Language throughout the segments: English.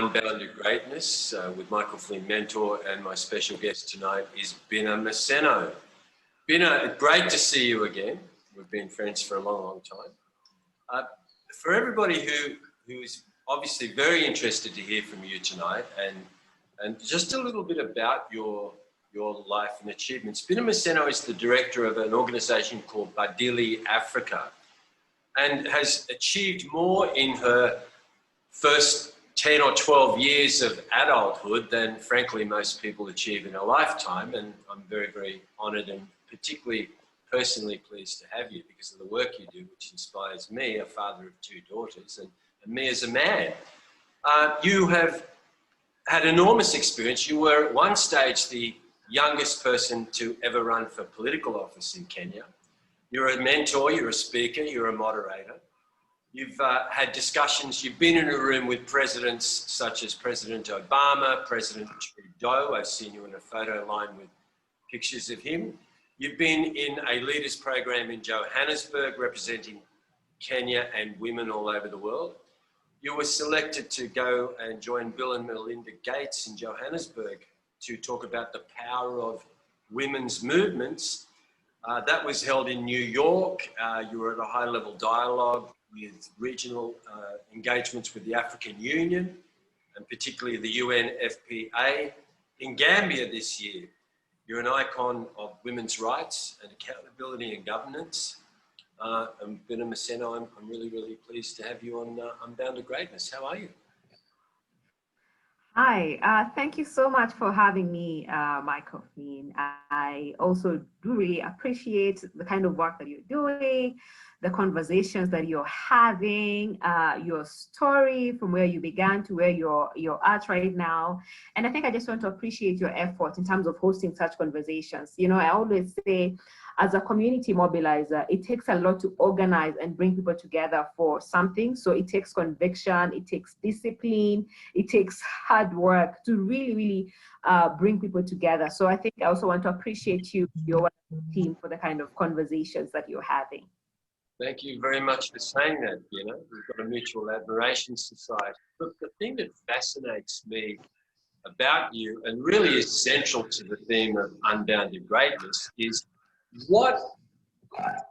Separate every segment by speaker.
Speaker 1: Unbounded Greatness with Michael Flynn, mentor, and my special guest tonight is Bina Maseno. Bina, great to see you again. We've been friends for a long, long time. For everybody who's obviously very interested to hear from you tonight, and just a little bit about your life and achievements. Bina Maseno is the director of an organisation called Badili Africa, and has achieved more in her first 10 or 12 years of adulthood than, frankly, most people achieve in a lifetime. And I'm very, very honoured and particularly personally pleased to have you because of the work you do, which inspires me, a father of 2 daughters, and me as a man. You have had enormous experience. You were at one stage the youngest person to ever run for political office in Kenya. You're a mentor, you're a speaker, you're a moderator. You've had discussions, you've been in a room with presidents such as President Obama, President Trudeau. I've seen you in a photo line with pictures of him. You've been in a leaders program in Johannesburg representing Kenya and women all over the world. You were selected to go and join Bill and Melinda Gates in Johannesburg to talk about the power of women's movements. That was held in New York. You were at a high-level dialogue with regional engagements with the African Union, and particularly the UNFPA. In Gambia this year, you're an icon of women's rights and accountability and governance. And Bina Maseno, I'm really, really pleased to have you on Unbounded Greatness. How are you?
Speaker 2: Hi, thank you so much for having me, Michael Flynn. I also do really appreciate the kind of work that you're doing, the conversations that you're having, your story from where you began to where you're at right now. And I think I just want to appreciate your effort in terms of hosting such conversations. You know, I always say, as a community mobilizer, it takes a lot to organize and bring people together for something. So it takes conviction, it takes discipline, it takes hard work to really, really bring people together. So I think I also want to appreciate you, your team, for the kind of conversations that you're having.
Speaker 1: Thank you very much for saying that, Bina. We've got a mutual admiration society. Look, the thing that fascinates me about you, and really is central to the theme of Unbounded Greatness, is what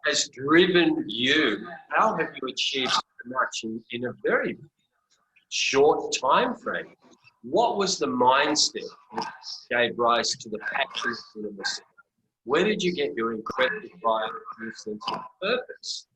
Speaker 1: has driven you? How have you achieved so much in a very short time frame? What was the mindset that gave rise to the passion for the Where did you get your incredible drive and sense of purpose?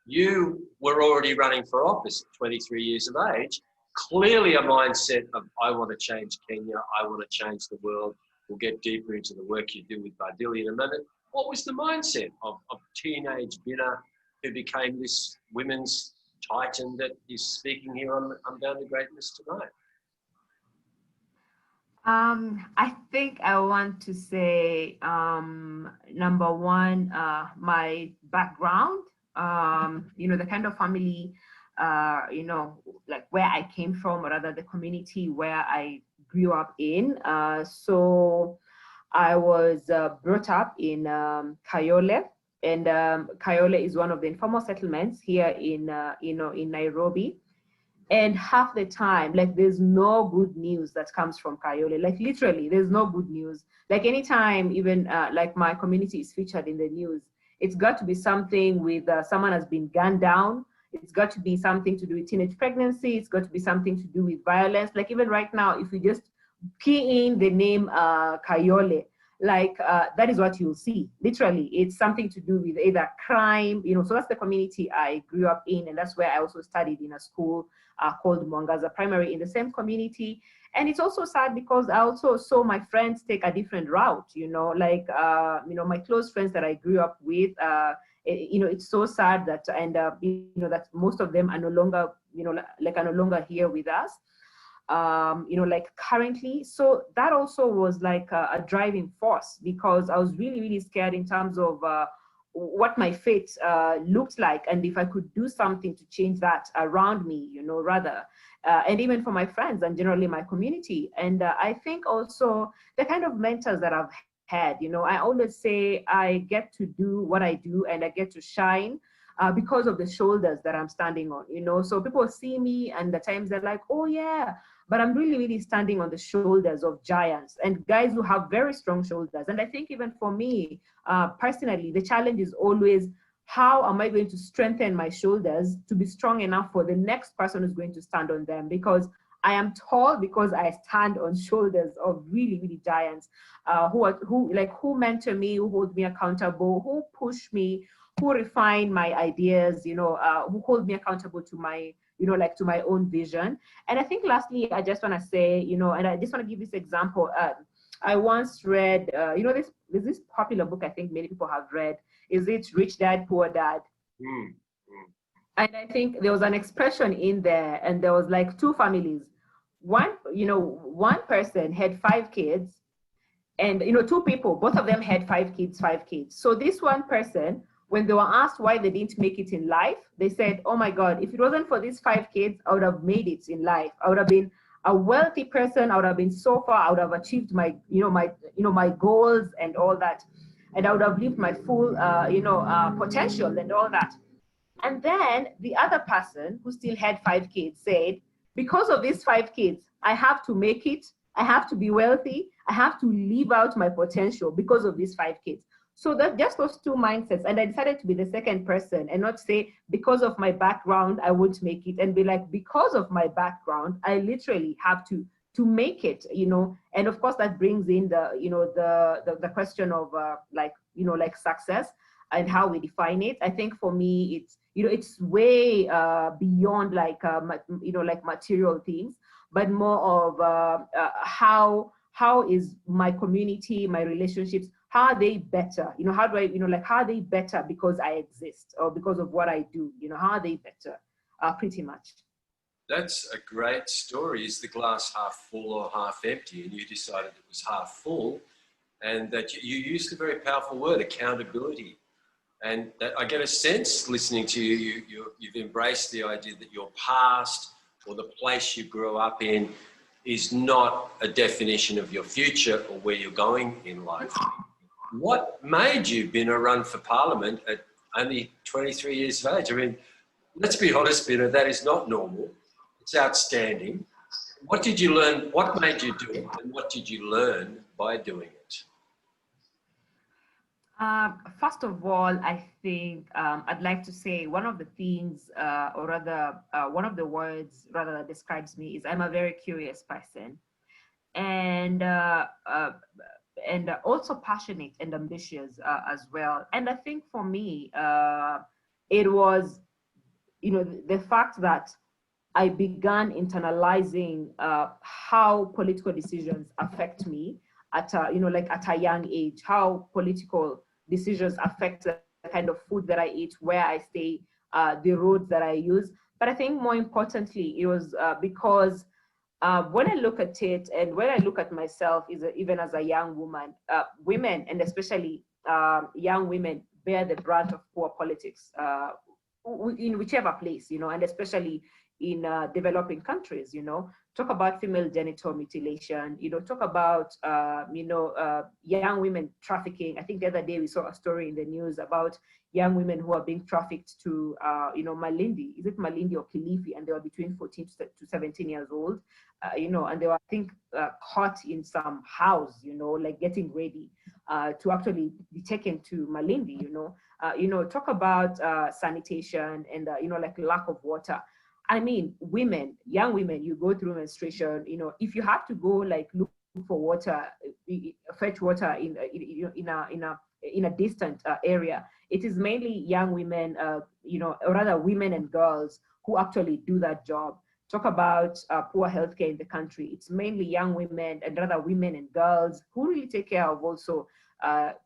Speaker 1: You were already running for office at 23 years of age. Clearly a mindset of, I want to change Kenya, I want to change the world. We'll get deeper into the work you do with Badili in a minute. What was the mindset of teenage Bina who became this women's titan that is speaking here on Unbounded Greatness tonight?
Speaker 2: I think I want to say, number one, my background, you know, the kind of family, you know, like where I came from, or rather the community where I grew up in. So I was brought up in Kayole, and Kayole is one of the informal settlements here in, you know, in Nairobi. And half the time, like, there's no good news that comes from Kayole. Like, literally, there's no good news. Like, anytime, even like my community is featured in the news, it's got to be something with someone has been gunned down. It's got to be something to do with teenage pregnancy. It's got to be something to do with violence. Like, even right now, if you just key in the name Kayole, like that is what you'll see. Literally, it's something to do with either crime, you know. So that's the community I grew up in, and that's where I also studied in a school called Mwangaza Primary in the same community. And it's also sad because I also saw my friends take a different route, you know, like, you know, my close friends that I grew up with, you know, it's so sad that, and, you know, that most of them are no longer, you know, like are no longer here with us, you know, like currently. So that also was like a driving force, because I was really, really scared in terms of what my fate looked like, and if I could do something to change that around me, you know, rather, and even for my friends and generally my community. And I think also the kind of mentors that I've had, you know, I always say I get to do what I do and I get to shine because of the shoulders that I'm standing on, you know. So people see me and the times they're like, oh yeah, but I'm really, really standing on the shoulders of giants and guys who have very strong shoulders. And I think even for me, personally, the challenge is always, how am I going to strengthen my shoulders to be strong enough for the next person who's going to stand on them? Because I am tall because I stand on shoulders of really, really giants who mentor me, who hold me accountable, who push me, who refine my ideas, who hold me accountable to my, to my own vision. And I think lastly, I just want to say, and I just want to give this example. I once read, there's this popular book I think many people have read. Is it Rich Dad, Poor Dad?
Speaker 1: Mm.
Speaker 2: And I think there was an expression in there, and there was like two families. One person had 5 kids, and two people, both of them had 5 kids. So this one person, when they were asked why they didn't make it in life, they said, oh my God, if it wasn't for these 5 kids, I would have made it in life. I would have been a wealthy person. I would have been so far. I would have achieved my goals and all that. And I would have lived my full, potential and all that. And then the other person who still had 5 kids said, because of these 5 kids, I have to make it. I have to be wealthy. I have to live out my potential because of these 5 kids. So that just those two mindsets. And I decided to be the second person and not say, because of my background, I won't make it, and be like, because of my background, I literally have to make it, and of course that brings in the question of success and how we define it. I think for me, it's way beyond material things, but more of how is my community, my relationships, how are they better? How do I, how are they better because I exist or because of what I do? How are they better? Pretty much.
Speaker 1: That's a great story. Is the glass half full or half empty? And you decided it was half full, and that you used a very powerful word, accountability. And that I get a sense listening to you, you've embraced the idea that your past or the place you grew up in is not a definition of your future or where you're going in life. What made you, Bina, run for Parliament at only 23 years of age? I mean, let's be honest, Bina, that is not normal. It's outstanding. What did you learn? What made you do it? And what did you learn by doing it?
Speaker 2: First of all, I think I'd like to say one of the things, or rather one of the words rather that describes me is I'm a very curious person, and also passionate and ambitious as well. And I think for me, it was, the fact that I began internalizing how political decisions affect me at a young age, how political decisions affect the kind of food that I eat, where I stay, the roads that I use. But I think more importantly, it was because when I look at it and when I look at myself, even as a young woman, women, and especially young women, bear the brunt of poor politics in whichever place, and especially in developing countries, talk about female genital mutilation, talk about, young women trafficking. I think the other day we saw a story in the news about young women who are being trafficked to, Malindi. Is it Malindi or Kilifi? And they were between 14 to 17 years old, and they were, I think, caught in some house, getting ready to actually be taken to Malindi, talk about sanitation and, lack of water. I mean, women, young women, you go through menstruation, if you have to go look for water, fetch water in a distant area, it is mainly young women, or rather women and girls who actually do that job. Talk about poor healthcare in the country. It's mainly young women and rather women and girls who really take care of also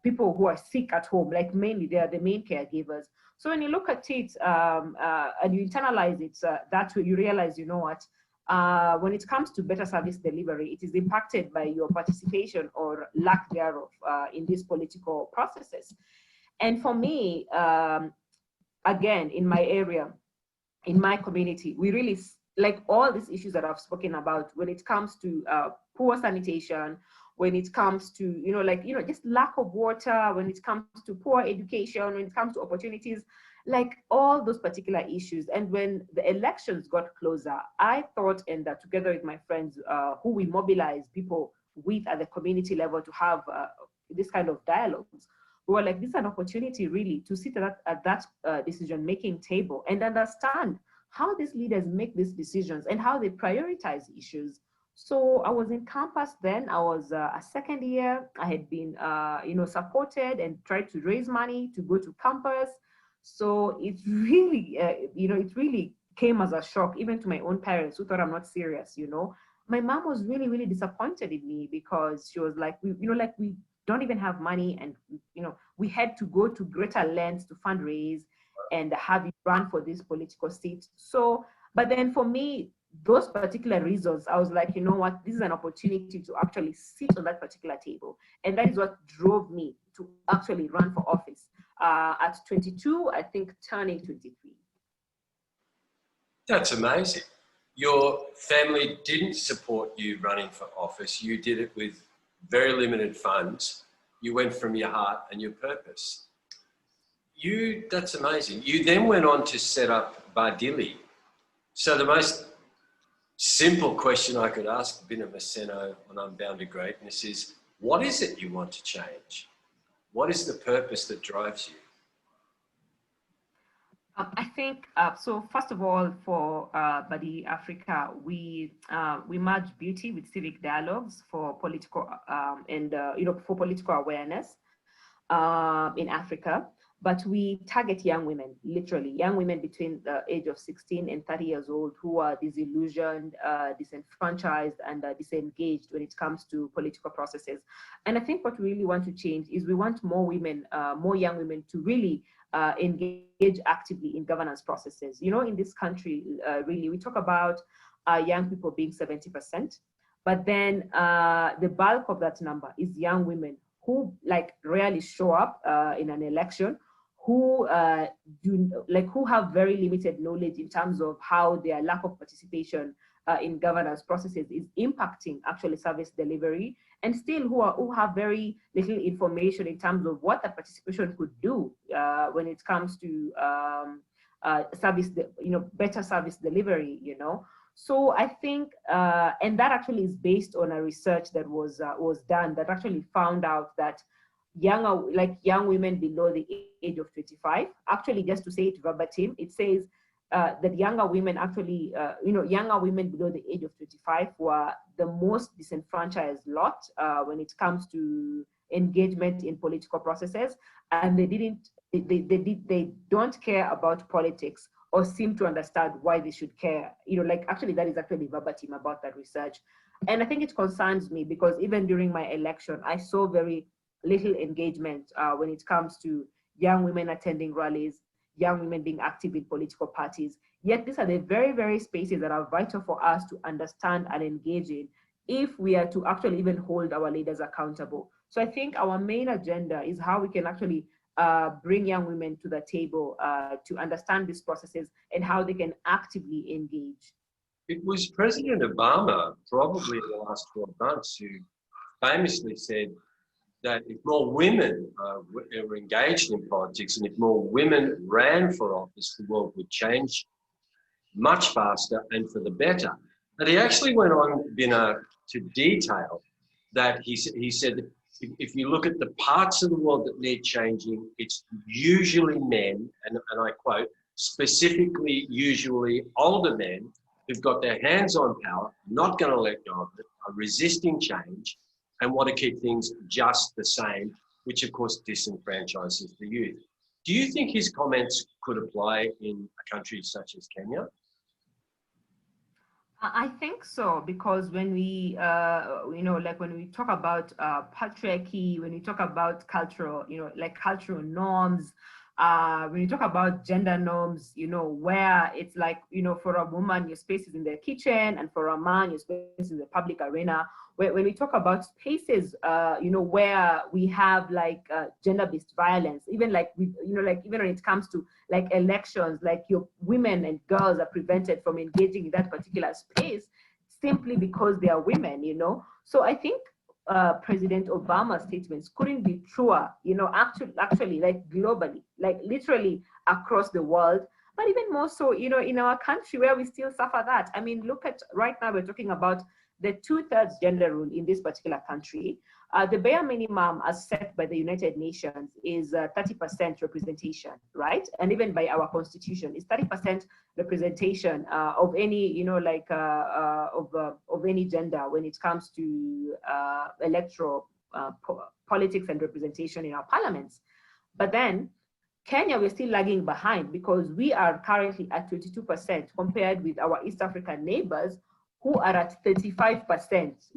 Speaker 2: people who are sick at home, mainly they are the main caregivers. So when you look at it and you internalize it that way, you realize, when it comes to better service delivery, it is impacted by your participation or lack thereof in these political processes. And for me, again, in my area, in my community, we really, all these issues that I've spoken about, when it comes to poor sanitation, when it comes to, just lack of water, when it comes to poor education, when it comes to opportunities, like all those particular issues. And when the elections got closer, I thought, and that together with my friends who we mobilized people with at the community level to have this kind of dialogues, we were like, this is an opportunity really to sit at that decision-making table and understand how these leaders make these decisions and how they prioritize issues. So I was in campus then. I was a second year. I had been, supported and tried to raise money to go to campus. So it really, it really came as a shock, even to my own parents who thought I'm not serious. My mom was really, really disappointed in me because she was like, we don't even have money, and we had to go to greater lengths to fundraise and have you run for this political seat. So, but then for me, those particular reasons, I was like, you know what, this is an opportunity to actually sit on that particular table. And that is what drove me to actually run for office at 22, I think turning 23.
Speaker 1: That's amazing. Your family didn't support you running for office. You did it with very limited funds. You went from your heart and your purpose. That's amazing. You then went on to set up Badili. So the most simple question I could ask Bina Maseno on Unbounded Greatness is, what is it you want to change? What is the purpose that drives you?
Speaker 2: I think, so first of all, for Badili Africa, we merge beauty with civic dialogues for political for political awareness in Africa. But we target young women, literally young women between the age of 16 and 30 years old who are disillusioned, disenfranchised, and disengaged when it comes to political processes. And I think what we really want to change is we want more women, more young women to really engage actively in governance processes. In this country, really, we talk about young people being 70%, but then the bulk of that number is young women who rarely show up in an election, who who have very limited knowledge in terms of how their lack of participation in governance processes is impacting actually service delivery, and still who have very little information in terms of what that participation could do when it comes to better service delivery. So I think, and that actually is based on a research that was done that actually found out that young women below the age of 25, actually, just to say it verbatim, it says that younger women actually, younger women below the age of 25 were the most disenfranchised lot when it comes to engagement in political processes, and they don't care about politics or seem to understand why they should care. Actually, that is actually verbatim about that research. And I think it concerns me because even during my election, I saw very little engagement when it comes to young women attending rallies, young women being active in political parties. Yet these are the very, very spaces that are vital for us to understand and engage in if we are to actually even hold our leaders accountable. So I think our main agenda is how we can actually bring young women to the table to understand these processes and how they can actively engage.
Speaker 1: It was President Obama, probably in the last 12 months, who famously said that if more women were engaged in politics and if more women ran for office, the world would change much faster and for the better. But he actually went on, Bina, to detail that he said, if you look at the parts of the world that need changing, it's usually men, and I quote, specifically usually older men who've got their hands on power, not going to let go of it, are resisting change, and want to keep things just the same, which of course disenfranchises the youth. Do you think his comments could apply in a country such as Kenya?
Speaker 2: I think so, because when we, when we talk about patriarchy, when we talk about cultural, cultural norms, when you talk about gender norms, where it's like, for a woman, your space is in the kitchen, and for a man, your space is in the public arena. When we talk about spaces, where we have gender-based violence, even even when it comes to elections, your women and girls are prevented from engaging in that particular space simply because they are women, So I think President Obama's statements couldn't be truer, actually, like globally, like literally across the world, but even more so, in our country where we still suffer that. I mean, look at right now, we're talking about the 2/3 gender rule in this particular country. The bare minimum as set by the United Nations is 30% representation, right? And even by our constitution, is 30% representation of any, of any gender when it comes to electoral politics and representation in our parliaments. But then Kenya, we're still lagging behind because we are currently at 22% compared with our East African neighbors who are at 35%,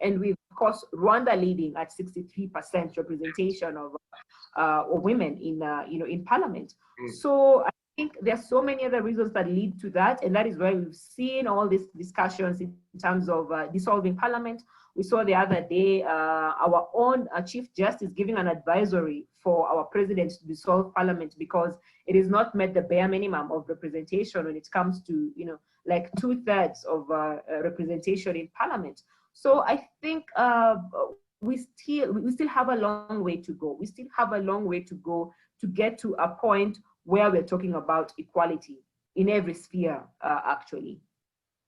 Speaker 2: and with, of course, Rwanda leading at 63% representation of women in parliament. So I think there's so many other reasons that lead to that, and that is why we've seen all these discussions in terms of dissolving parliament. We saw the other day our own Chief Justice giving an advisory for our president to dissolve parliament because it is not met the bare minimum of representation when it comes to, like 2/3 of representation in parliament. So I think we still have a long way to go. We still have a long way to go to get to a point where we're talking about equality in every sphere, actually.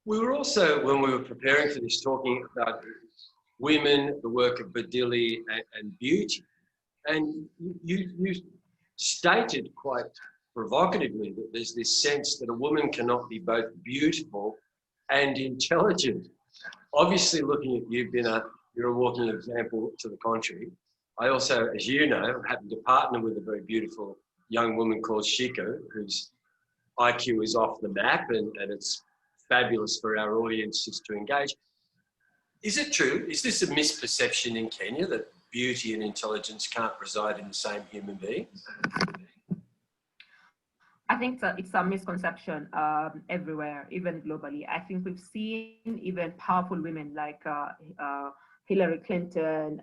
Speaker 1: We were also, when we were preparing for this, talking about women, the work of Badili and beauty. And you stated quite provocatively that there's this sense that a woman cannot be both beautiful and intelligent. Obviously, looking at you, Bina, you're a walking example to the contrary. I also, as you know, happen to partner with a very beautiful young woman called Shiko, whose IQ is off the map, and it's fabulous for our audiences to engage. Is it true? Is this a misperception in Kenya that beauty and intelligence can't reside in the same human being?
Speaker 2: I think it's a misconception everywhere, even globally. I think we've seen even powerful women like Hillary Clinton,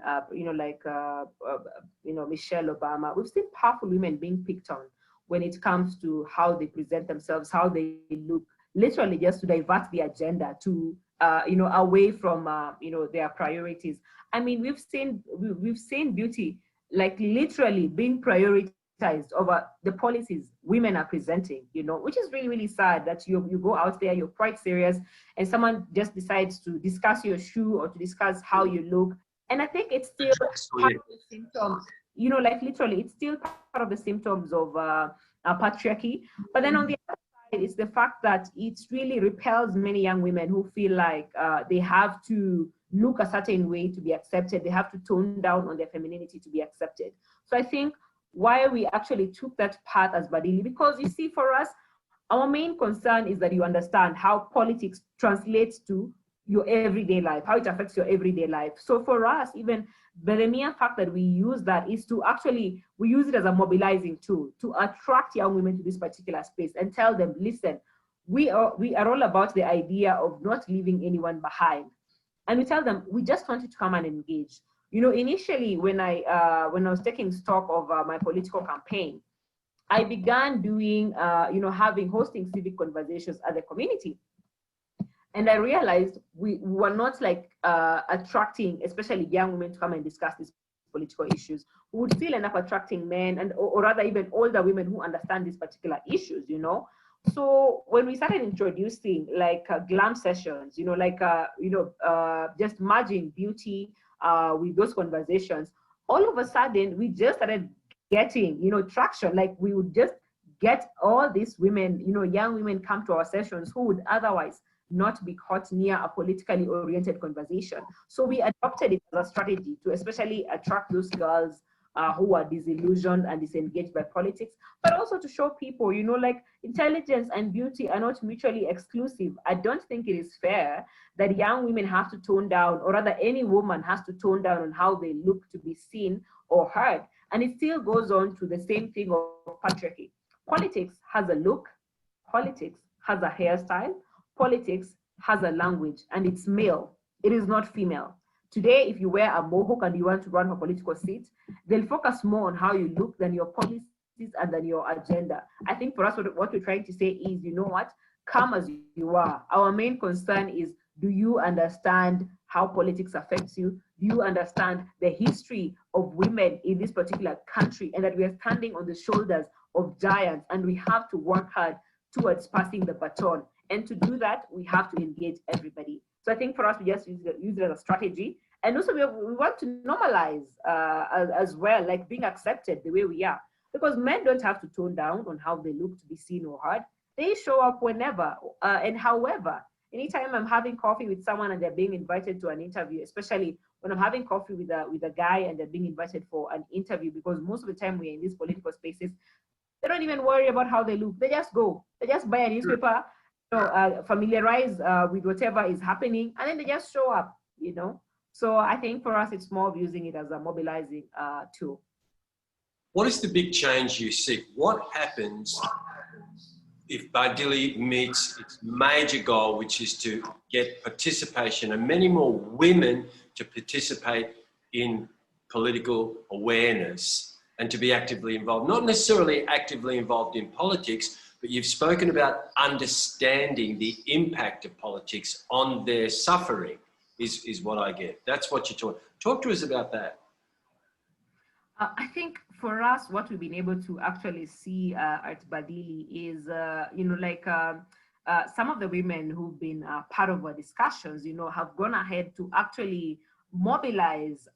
Speaker 2: Michelle Obama. We've seen powerful women being picked on when it comes to how they present themselves, how they look, literally just to divert the agenda to, away from, their priorities. I mean, we've seen beauty like literally being prioritized over the policies women are presenting, which is really, really sad that you go out there, you're quite serious, and someone just decides to discuss your shoe or to discuss how you look. And I think it's still part of the symptoms, like literally, it's still part of the symptoms of patriarchy. But then on the other side, it's the fact that it really repels many young women who feel like they have to look a certain way to be accepted. They have to tone down on their femininity to be accepted. So I think why we actually took that path as Badili, because you see, for us, our main concern is that you understand how politics translates to your everyday life, how it affects your everyday life. So for us, even the mere fact that we use that is to actually, we use it as a mobilizing tool to attract young women to this particular space and tell them, listen, we are all about the idea of not leaving anyone behind. And we tell them, we just want you to come and engage. Initially, when I was taking stock of my political campaign, I began doing, hosting civic conversations at the community. And I realized we were not like attracting, especially young women, to come and discuss these political issues. We would still end up attracting men or rather even older women who understand these particular issues, So when we started introducing like glam sessions, just merging beauty with those conversations, all of a sudden we just started getting, traction. Like we would just get all these women, young women come to our sessions who would otherwise not be caught near a politically oriented conversation. So we adopted it as a strategy to especially attract those girls who are disillusioned and disengaged by politics, but also to show people, like intelligence and beauty are not mutually exclusive. I don't think it is fair that young women have to tone down, or rather any woman has to tone down on how they look to be seen or heard. And it still goes on to the same thing of patriarchy. Politics has a look, politics has a hairstyle, politics has a language, and it's male, it is not female. Today, if you wear a mohawk and you want to run for political seat, they'll focus more on how you look than your policies and than your agenda. I think for us, what we're trying to say is, come as you are. Our main concern is, do you understand how politics affects you? Do you understand the history of women in this particular country, and that we are standing on the shoulders of giants, and we have to work hard towards passing the baton? And to do that, we have to engage everybody. So I think for us, we just use it as a strategy. And also we want to normalize as well, like being accepted the way we are. Because men don't have to tone down on how they look to be seen or heard. They show up whenever and however. Anytime I'm having coffee with someone and they're being invited to an interview, especially when I'm having coffee with a guy and they're being invited for an interview, because most of the time we're in these political spaces, they don't even worry about how they look. They just go. They just buy a newspaper, familiarize with whatever is happening, and then they just show up, So I think for us, it's more of using it as a mobilizing tool.
Speaker 1: What is the big change you seek? What happens if Badili meets its major goal, which is to get participation and many more women to participate in political awareness and to be actively involved? Not necessarily actively involved in politics, but you've spoken about understanding the impact of politics on their suffering is what I get. That's what you're talking. Talk to us about that.
Speaker 2: I think for us, what we've been able to actually see at Badili is, some of the women who've been part of our discussions, have gone ahead to actually mobilize,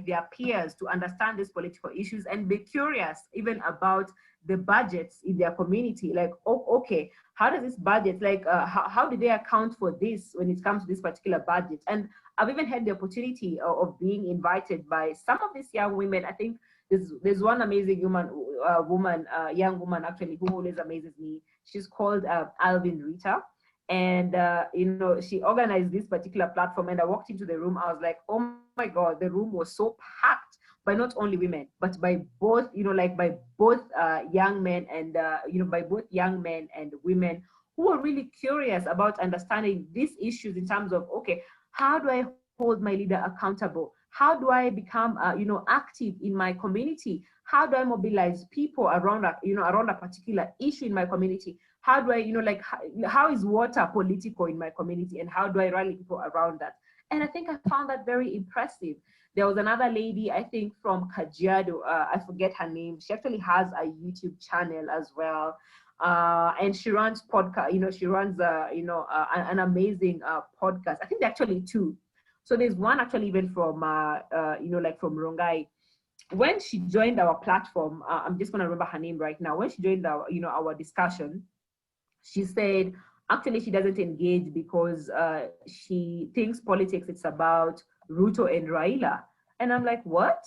Speaker 2: their peers to understand these political issues and be curious even about the budgets in their community. Like, okay, how does this budget, how do they account for this when it comes to this particular budget? And I've even had the opportunity of being invited by some of these young women. I think there's one amazing young woman actually, who always amazes me. She's called Alvin Rita. And, she organized this particular platform, and I walked into the room. I was like, oh my God, the room was so packed by not only women, but by both, young men and, by both young men and women who are really curious about understanding these issues in terms of, okay, how do I hold my leader accountable? How do I become, active in my community? How do I mobilize people around a particular issue in my community? How do I, how is water political in my community, and how do I rally people around that? And I think I found that very impressive. There was another lady, I think from Kajiado, I forget her name. She actually has a YouTube channel as well. And she runs podcast, she runs, an amazing podcast. I think they're actually two. So there's one actually even from, from Rongai. When she joined our platform, I'm just going to remember her name right now. When she joined our, our discussion, she said, actually, she doesn't engage because she thinks politics, it's about Ruto and Raila. And I'm like, what?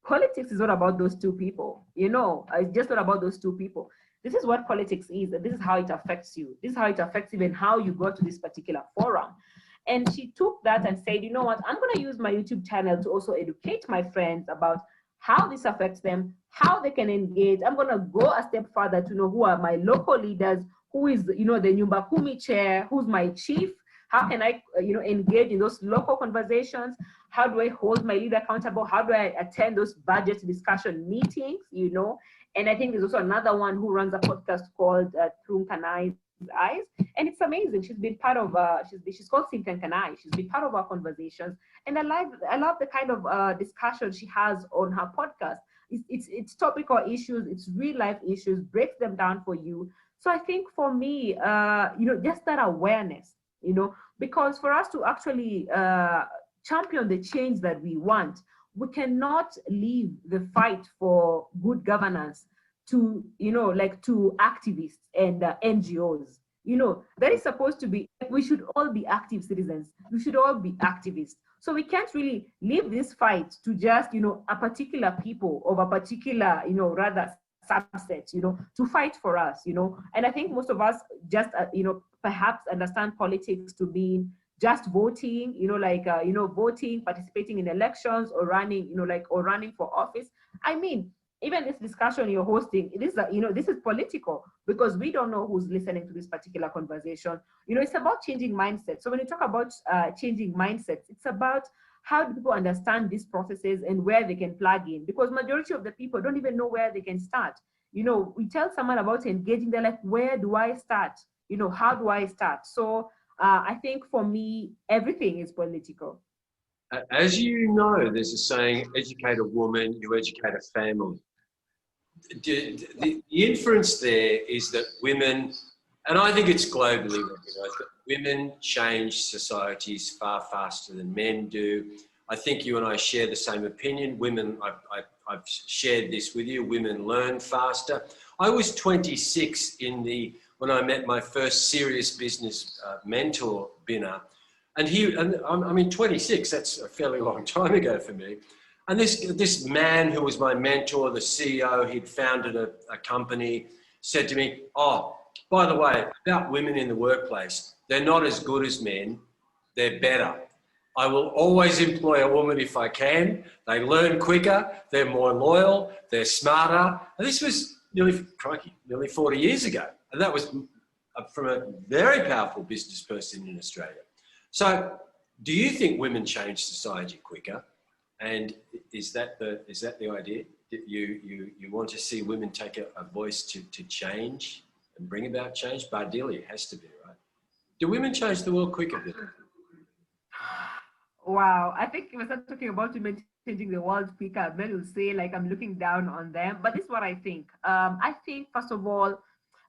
Speaker 2: Politics is not about those two people. It's just not about those two people. This is what politics is, and this is how it affects you. This is how it affects even how you go to this particular forum. And she took that and said, you know what, I'm going to use my YouTube channel to also educate my friends about how this affects them, how they can engage. I'm going to go a step further to know who are my local leaders, who is, the Nyumba Kumi chair, who's my chief, how can I, engage in those local conversations? How do I hold my leader accountable? How do I attend those budget discussion meetings, And I think there's also another one who runs a podcast called Through Kanai's Eyes. And it's amazing. She's been part of, she's called Cynthia Kanai. She's been part of our conversations. And I love the kind of discussion she has on her podcast. It's topical issues, it's real life issues, breaks them down for you. So I think for me, just that awareness, because for us to actually champion the change that we want, we cannot leave the fight for good governance to, to activists and NGOs. That is supposed to be, we should all be active citizens. We should all be activists. So we can't really leave this fight to just, a particular people of a particular, rather subset, to fight for us, And I think most of us just, perhaps understand politics to be just voting, voting, participating in elections or running, or running for office. I mean, even this discussion you're hosting, it is, this is political because we don't know who's listening to this particular conversation. It's about changing mindsets. So when you talk about changing mindsets, it's about how do people understand these processes and where they can plug in? Because majority of the people don't even know where they can start. We tell someone about engaging, they're like, where do I start? How do I start? So I think for me, everything is political.
Speaker 1: As you know, there's a saying, educate a woman, you educate a family. The inference there is that women, and I think it's globally recognised, that women change societies far faster than men do. I think you and I share the same opinion. Women, I've shared this with you, women learn faster. I was 26 when I met my first serious business mentor, Bina, and I mean, 26, that's a fairly long time ago for me. And this man who was my mentor, the CEO, he'd founded a company, said to me, oh, by the way, about women in the workplace, they're not as good as men, they're better. I will always employ a woman if I can. They learn quicker, they're more loyal, they're smarter. And this was nearly 40 years ago. And that was from a very powerful business person in Australia. So do you think women change society quicker? And is that the idea? That you want to see women take a voice to change and bring about change? Badili, it has to be, right? Do women change the world quicker?
Speaker 2: Wow, I think if I start talking about women changing the world quicker, men will say like I'm looking down on them. But this is what I think. I think, first of all,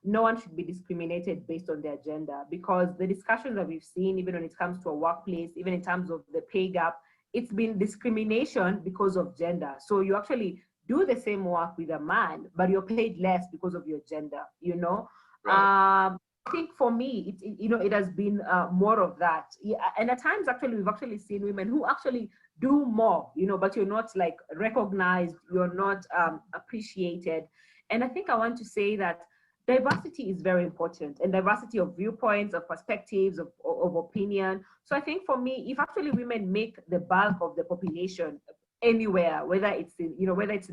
Speaker 2: no one should be discriminated based on their gender, because the discussions that we've seen, even when it comes to a workplace, even in terms of the pay gap, it's been discrimination because of gender. So you actually do the same work with a man, but you're paid less because of your gender, you know? Right. I think for me, it has been more of that. Yeah, and at times, actually, we've actually seen women who actually do more, but you're not like recognized, you're not appreciated. And I think I want to say that diversity is very important, and diversity of viewpoints, of perspectives, of opinion. So I think for me, if actually women make the bulk of the population anywhere, whether it's in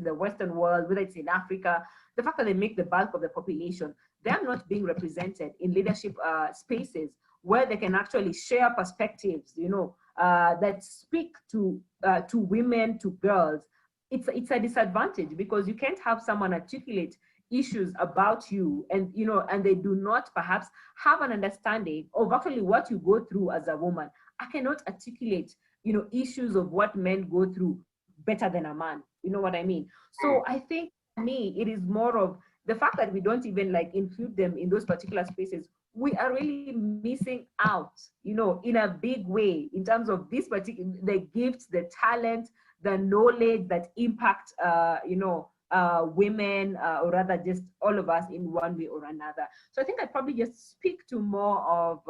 Speaker 2: the Western world, whether it's in Africa, the fact that they make the bulk of the population, they're not being represented in leadership spaces where they can actually share perspectives, that speak to women, to girls. It's a disadvantage, because you can't have someone articulate issues about you, and they do not perhaps have an understanding of actually what you go through as a woman. I cannot articulate issues of what men go through better than a man. You know what I mean? So I think for me, it is more of the fact that we don't even like include them in those particular spaces. We are really missing out, in a big way, in terms of this particular, the gifts, the talent, the knowledge that impact women, or rather just all of us in one way or another. So I think I'd probably just speak to more of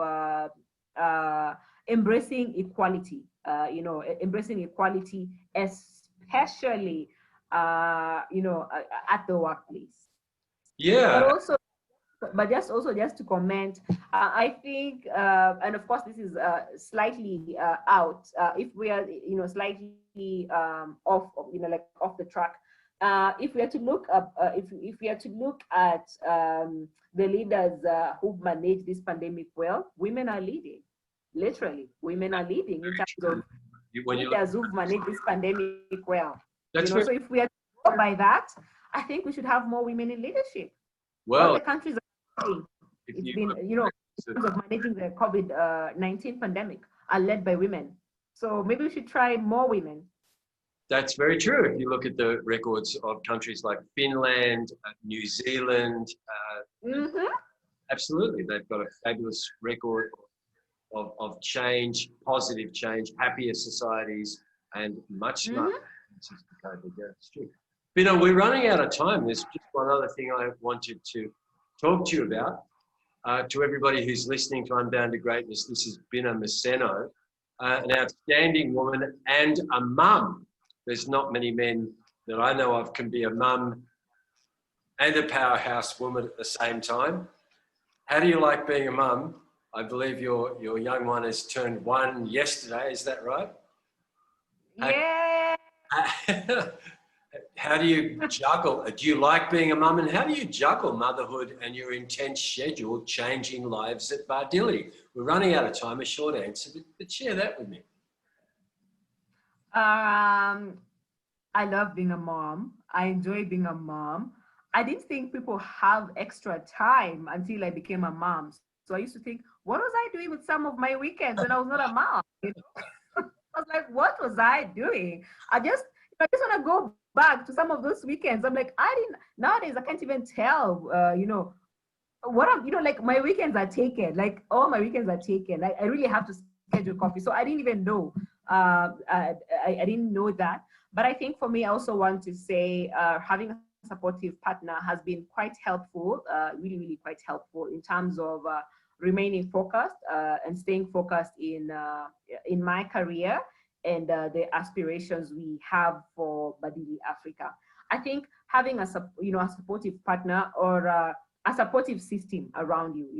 Speaker 2: embracing equality, embracing equality, especially, at the workplace.
Speaker 1: Yeah.
Speaker 2: But just to comment, I think, and of course this is slightly out, if we are, slightly off, like off the track. If we are to look up, if we are to look at the leaders who've managed this pandemic well, women are leading. Literally, women are leading in terms of leaders who've managed this pandemic well. So if we are to go by that, I think we should have more women in leadership. Well, all the countries are doing. It's been, in terms of managing the COVID-19 pandemic, are led by women. So maybe we should try more women.
Speaker 1: That's very true. If you look at the records of countries like Finland, New Zealand, absolutely, they've got a fabulous record of change, positive change, happier societies, and much smarter. It's true. Bina, we're running out of time. There's just one other thing I wanted to talk to you about. To everybody who's listening to Unbounded Greatness, this is Bina Maseno, an outstanding woman and a mum. There's not many men that I know of can be a mum and a powerhouse woman at the same time. How do you like being a mum? I believe your young one has turned 1 yesterday. Is that right?
Speaker 2: Yeah.
Speaker 1: How do you juggle? Do you like being a mum? And how do you juggle motherhood and your intense schedule changing lives at Badili? We're running out of time, a short answer, but share that with me.
Speaker 2: I love being a mom. I enjoy being a mom. I didn't think people have extra time until I became a mom. So I used to think, what was I doing with some of my weekends when I was not a mom? I was like, what was I doing? I just want to go back to some of those weekends. I'm like, nowadays I can't even tell, what I'm, like my weekends are taken, like all my weekends are taken. Like I really have to schedule coffee. So I didn't even know, I didn't know that. But I think for me, I also want to say having a supportive partner has been quite helpful, really, really quite helpful in terms of remaining focused and staying focused in my career and the aspirations we have for Badili Africa. I think having a supportive partner or a supportive system around you,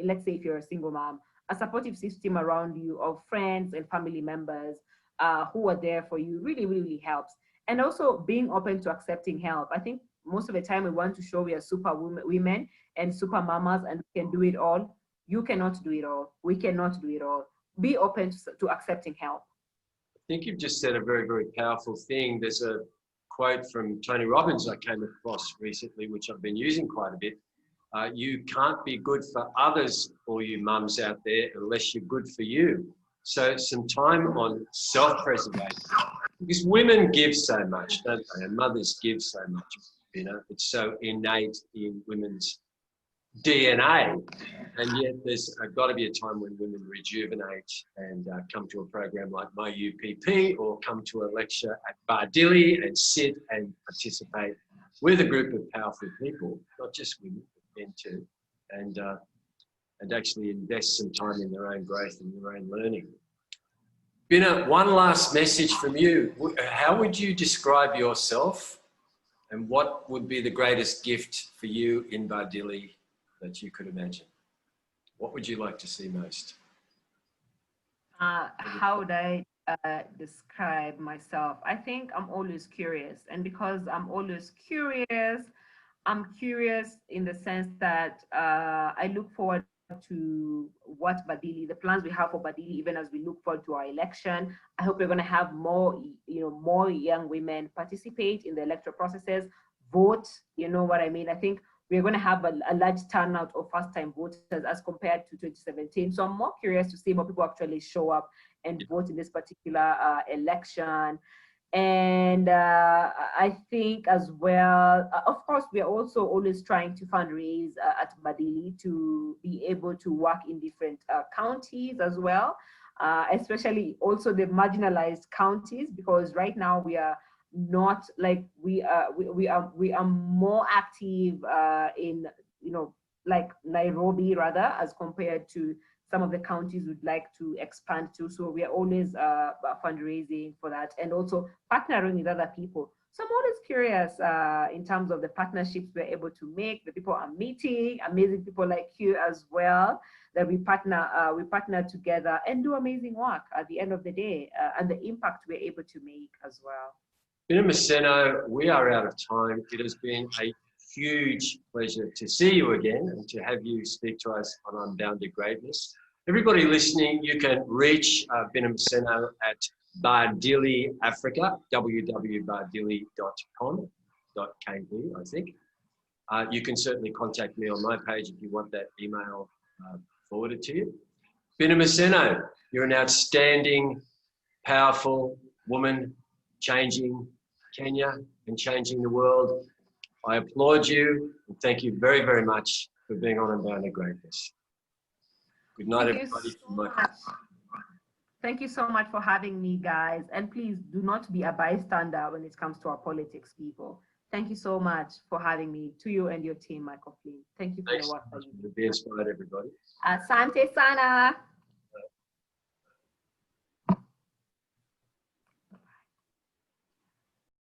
Speaker 2: let's say if you're a single mom, a supportive system around you of friends and family members who are there for you really, really, really helps. And also being open to accepting help. I think most of the time we want to show we are super women and super mamas and we can do it all. You cannot do it all. We cannot do it all. Be open to accepting help.
Speaker 1: I think you've just said a very, very powerful thing. There's a quote from Tony Robbins I came across recently, which I've been using quite a bit. You can't be good for others, all you mums out there, unless you're good for you. So some time on self-preservation, because women give so much, don't they? And mothers give so much, it's so innate in women's DNA. And yet there's got to be a time when women rejuvenate and come to a program like my UPP or come to a lecture at Badili and sit and participate with a group of powerful people, not just women, but men too, and actually invest some time in their own growth and their own learning. Bina, one last message from you. How would you describe yourself and what would be the greatest gift for you in Badili that you could imagine? What would you like to see most?
Speaker 2: How would I describe myself? I think I'm always curious. And because I'm always curious, I'm curious in the sense that I look forward to what Badili, the plans we have for Badili, even as we look forward to our election. I hope we're going to have more, more young women participate in the electoral processes, vote, you know what I mean? I think we're going to have a large turnout of first-time voters as compared to 2017. So I'm more curious to see more people actually show up and vote in this particular election. And I think as well, of course, we are also always trying to fundraise at Badili to be able to work in different counties as well, especially also the marginalized counties, because right now we are not like we are more active in like Nairobi rather as compared to some of the counties would like to expand to. So we are always fundraising for that and also partnering with other people. So I'm always curious in terms of the partnerships we're able to make, the people I'm meeting, amazing people like you as well, that we partner together and do amazing work at the end of the day and the impact we're able to make as well.
Speaker 1: Bina Maseno, we are out of time. It has been a huge pleasure to see you again and to have you speak to us on Unbounded Greatness. Everybody listening, you can reach Bina Maseno at Badili Africa, www.badili.com.kb, I think. You can certainly contact me on my page if you want that email forwarded to you. Bina Maseno, you're an outstanding, powerful woman changing Kenya and changing the world. I applaud you and thank you very, very much for being on Unbounded Greatness. Good night, everybody.
Speaker 2: Thank you so much for having me, guys. And please do not be a bystander when it comes to our politics, people. Thank you so much for having me, to you and your team, Michael Flynn. Thank you for the work that you do.
Speaker 1: Be inspired, everybody.
Speaker 2: Asante sana.